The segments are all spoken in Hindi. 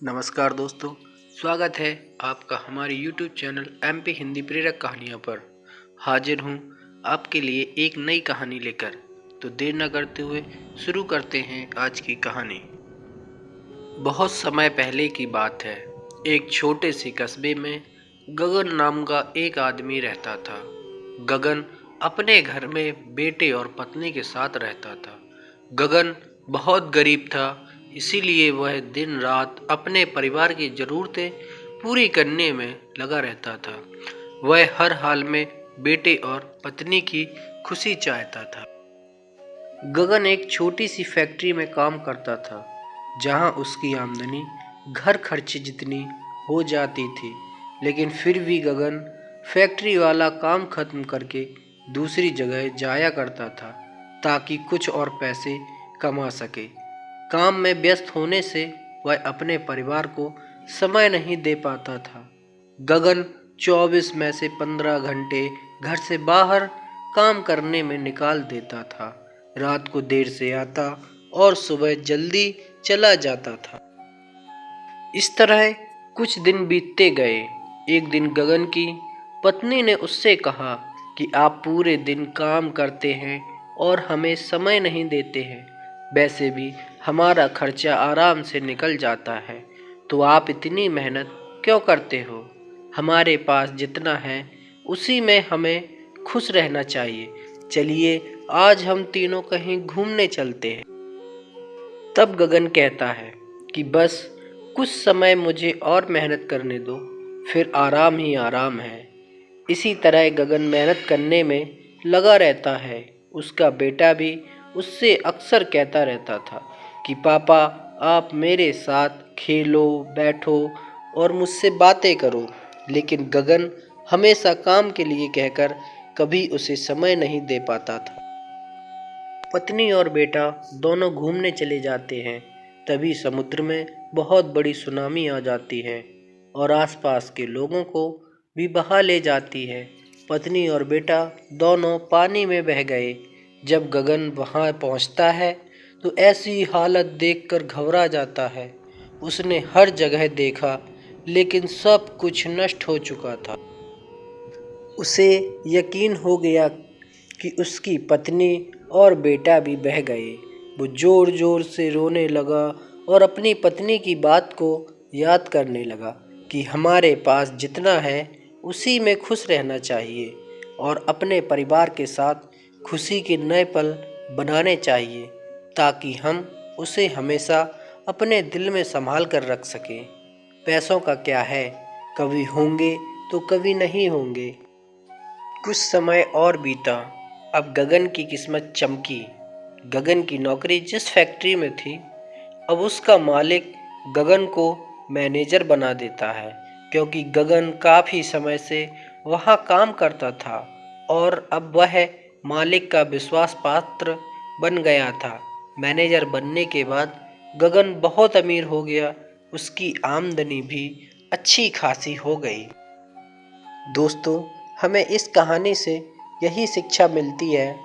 नमस्कार दोस्तों, स्वागत है आपका हमारे YouTube चैनल MP हिंदी प्रेरक कहानियों पर। हाजिर हूँ आपके लिए एक नई कहानी लेकर। तो देर न करते हुए शुरू करते हैं आज की कहानी। बहुत समय पहले की बात है। एक छोटे से कस्बे में गगन नाम का एक आदमी रहता था। गगन अपने घर में बेटे और पत्नी के साथ रहता था। गगन बहुत गरीब था, इसीलिए वह दिन रात अपने परिवार की ज़रूरतें पूरी करने में लगा रहता था। वह हर हाल में बेटे और पत्नी की खुशी चाहता था। गगन एक छोटी सी फैक्ट्री में काम करता था, जहां उसकी आमदनी घर खर्चे जितनी हो जाती थी। लेकिन फिर भी गगन फैक्ट्री वाला काम खत्म करके दूसरी जगह जाया करता था, ताकि कुछ और पैसे कमा सके। काम में व्यस्त होने से वह अपने परिवार को समय नहीं दे पाता था। गगन 24 में से 15 घंटे घर से बाहर काम करने में निकाल देता था। रात को देर से आता और सुबह जल्दी चला जाता था। इस तरह कुछ दिन बीतते गए। एक दिन गगन की पत्नी ने उससे कहा कि आप पूरे दिन काम करते हैं और हमें समय नहीं देते हैं। वैसे भी हमारा खर्चा आराम से निकल जाता है, तो आप इतनी मेहनत क्यों करते हो? हमारे पास जितना है उसी में हमें खुश रहना चाहिए। चलिए आज हम तीनों कहीं घूमने चलते हैं। तब गगन कहता है कि बस कुछ समय मुझे और मेहनत करने दो, फिर आराम ही आराम है। इसी तरह गगन मेहनत करने में लगा रहता है। उसका बेटा भी उससे अक्सर कहता रहता था कि पापा आप मेरे साथ खेलो, बैठो और मुझसे बातें करो। लेकिन गगन हमेशा काम के लिए कहकर कभी उसे समय नहीं दे पाता था। पत्नी और बेटा दोनों घूमने चले जाते हैं। तभी समुद्र में बहुत बड़ी सुनामी आ जाती है और आसपास के लोगों को भी बहा ले जाती है। पत्नी और बेटा दोनों पानी में बह गए। जब गगन वहां पहुंचता है तो ऐसी हालत देखकर घबरा जाता है। उसने हर जगह देखा, लेकिन सब कुछ नष्ट हो चुका था। उसे यकीन हो गया कि उसकी पत्नी और बेटा भी बह गए। वो जोर जोर से रोने लगा और अपनी पत्नी की बात को याद करने लगा कि हमारे पास जितना है उसी में खुश रहना चाहिए और अपने परिवार के साथ खुशी के नए पल बनाने चाहिए, ताकि हम उसे हमेशा अपने दिल में संभाल कर रख सकें। पैसों का क्या है, कभी होंगे तो कभी नहीं होंगे। कुछ समय और बीता। अब गगन की किस्मत चमकी। गगन की नौकरी जिस फैक्ट्री में थी, अब उसका मालिक गगन को मैनेजर बना देता है, क्योंकि गगन काफ़ी समय से वहाँ काम करता था और अब वह मालिक का विश्वास पात्र बन गया था। मैनेजर बनने के बाद गगन बहुत अमीर हो गया। उसकी आमदनी भी अच्छी खासी हो गई। दोस्तों, हमें इस कहानी से यही शिक्षा मिलती है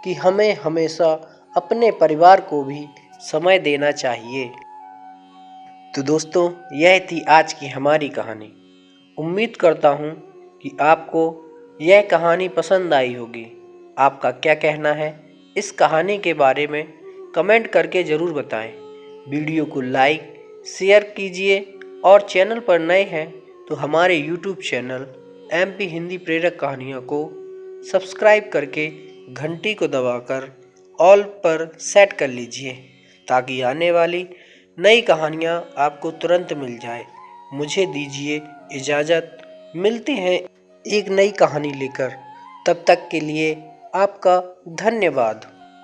कि हमें हमेशा अपने परिवार को भी समय देना चाहिए। तो दोस्तों, यह थी आज की हमारी कहानी। उम्मीद करता हूँ कि आपको यह कहानी पसंद आई होगी। आपका क्या कहना है इस कहानी के बारे में कमेंट करके ज़रूर बताएं। वीडियो को लाइक शेयर कीजिए और चैनल पर नए हैं तो हमारे YouTube चैनल MP हिंदी प्रेरक कहानियों को सब्सक्राइब करके घंटी को दबाकर ऑल पर सेट कर लीजिए, ताकि आने वाली नई कहानियाँ आपको तुरंत मिल जाए। मुझे दीजिए इजाज़त, मिलते हैं एक नई कहानी लेकर। तब तक के लिए आपका धन्यवाद।